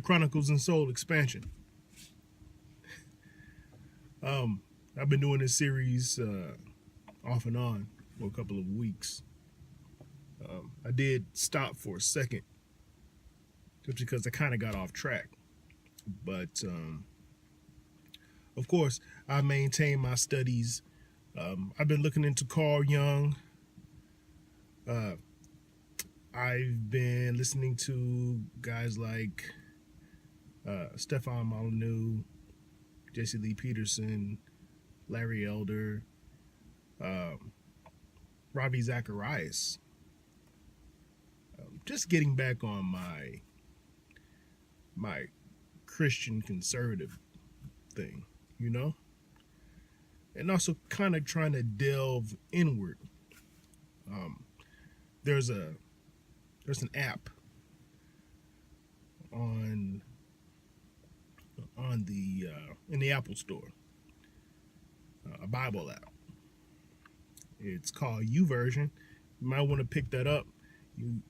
the Chronicles and Soul expansion. I've been doing this series off and on for a couple of weeks. I did stop for a second just because I kind of got off track. But, of course, I maintain my studies. I've been looking into Carl Jung. I've been listening to guys like Stefan Molyneux, Jesse Lee Peterson, Larry Elder, Ravi Zacharias. Just getting back on my Christian conservative thing, you know? And also kind of trying to delve inward. There's an app on the in the Apple Store, a Bible app. It's called YouVersion. You might want to pick that up. You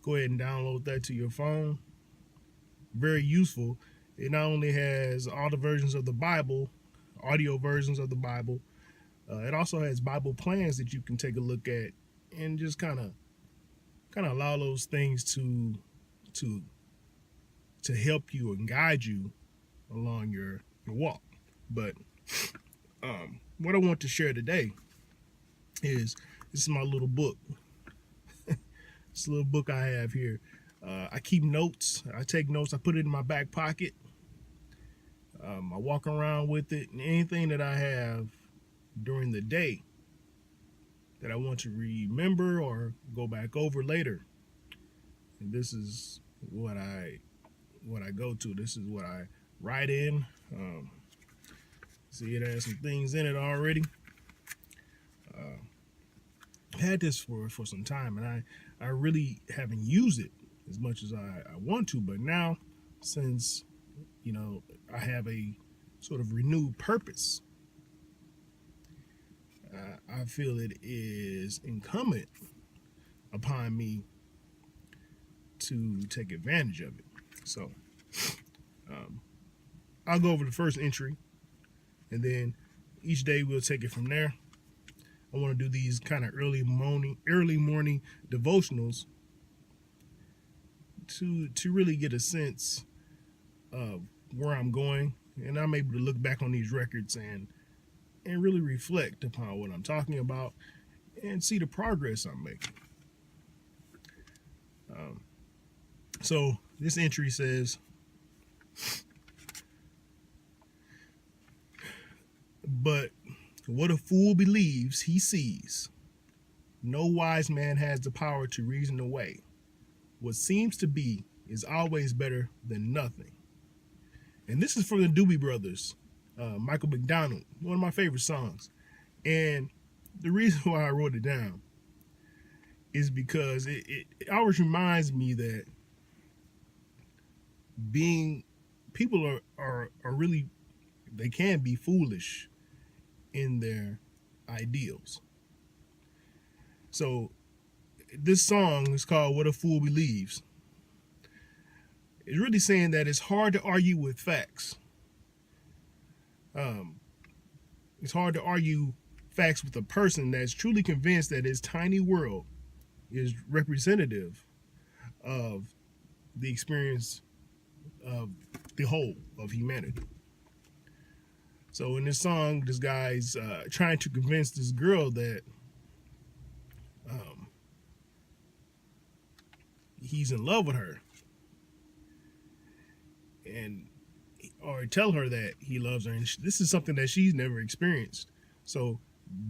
go ahead and download that to your phone. Very useful. It not only has all the versions of the Bible, audio versions of the Bible, it also has Bible plans that you can take a look at and just kind of allow those things to help you and guide you along your walk. But what I want to share today is this is my little book. This little book I have here. I keep notes. I take notes. I put it in my back pocket. I walk around with it, and anything that I have during the day that I want to remember or go back over later. And this is what I go to. This is what I write in. See, it has some things in it already. I've had this for some time, and I really haven't used it as much as I want to. But now, since I have a sort of renewed purpose, I feel it is incumbent upon me to take advantage of it. So I'll go over the first entry, and then each day we'll take it from there. I want to do these kind of early morning devotionals to really get a sense of where I'm going, and I'm able to look back on these records and really reflect upon what I'm talking about and see the progress I'm making. So this entry says, "But what a fool believes he sees. No wise man has the power to reason away. What seems to be is always better than nothing." And this is from the Doobie Brothers, Michael McDonald, one of my favorite songs. And the reason why I wrote it down is because it always reminds me that people are really, they can be foolish in their ideals. So this song is called "What a Fool Believes." It's really saying that it's hard to argue with facts. It's hard to argue facts with a person that's truly convinced that his tiny world is representative of the experience of the whole of humanity. So in this song, this guy's trying to convince this girl that he's in love with her, or tell her that he loves her, and this is something that she's never experienced. So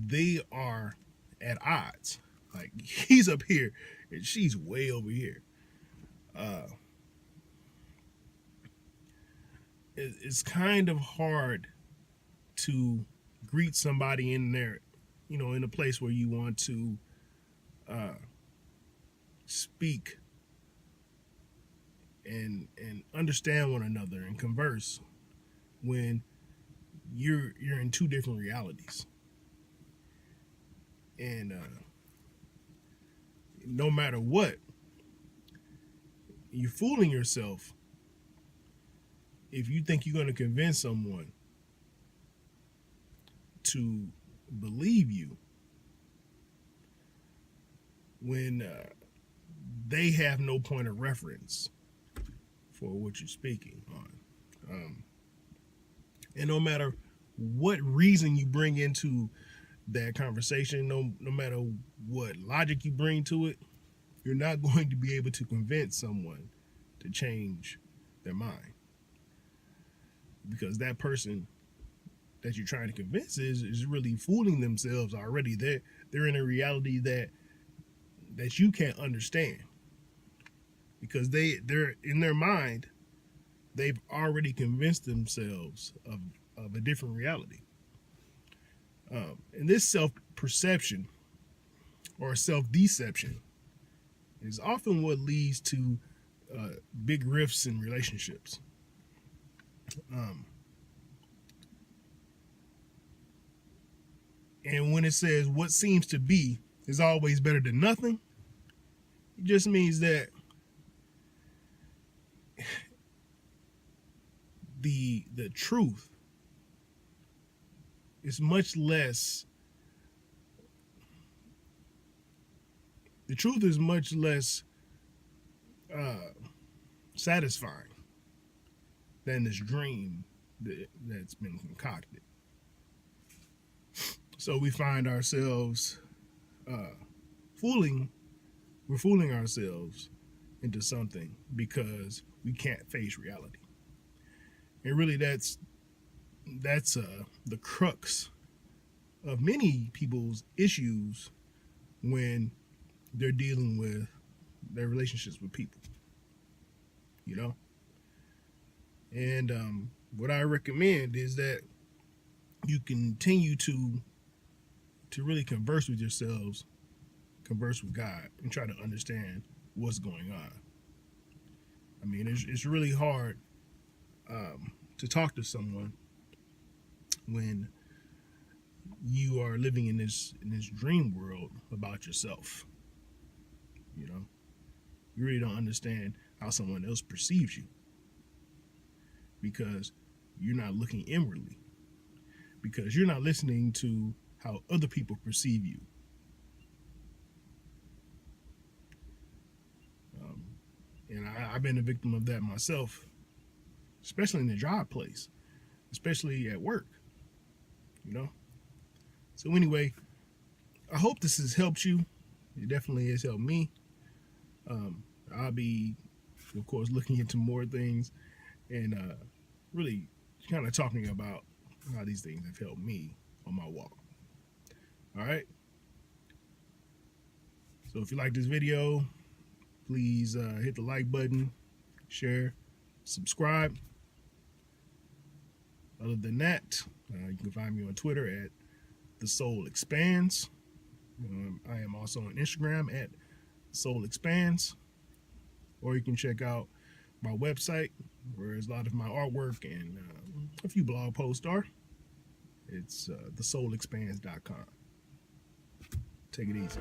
they are at odds. Like, he's up here and she's way over here. It's kind of hard to greet somebody in there, in a place where you want to speak and understand one another and converse when you're in two different realities. And no matter what, you're fooling yourself if you think you're going to convince someone to believe you when they have no point of reference for what you're speaking on. And no matter what reason you bring into that conversation, no matter what logic you bring to it, you're not going to be able to convince someone to change their mind. Because that person that you're trying to convince is really fooling themselves already. They're in a reality that you can't understand. Because they're in their mind, they've already convinced themselves of a different reality. And this self-perception or self-deception is often what leads to big rifts in relationships. And when it says what seems to be is always better than nothing, it just means that the truth is much less satisfying than this dream that's been concocted. So we find ourselves fooling ourselves into something because we can't face reality. And really that's the crux of many people's issues when they're dealing with their relationships with people, you know. And what I recommend is that you continue to really converse with yourselves, converse with God, and try to understand what's going on. I mean, it's really hard to talk to someone when you are living in this dream world about yourself. You know, you really don't understand how someone else perceives you because you're not looking inwardly, because you're not listening to how other people perceive you. And I've been a victim of that myself, especially in the job place, especially at work, you know. So anyway, I hope this has helped you. It definitely has helped me. I'll be, of course, looking into more things and really kind of talking about how these things have helped me on my walk. All right. So if you like this video, please hit the like button, share, subscribe. Other than that, you can find me on Twitter at The Soul Expands. I am also on Instagram at Soul Expands. Or you can check out my website, where there's a lot of my artwork and a few blog posts are. It's thesoulexpands.com. Take it easy.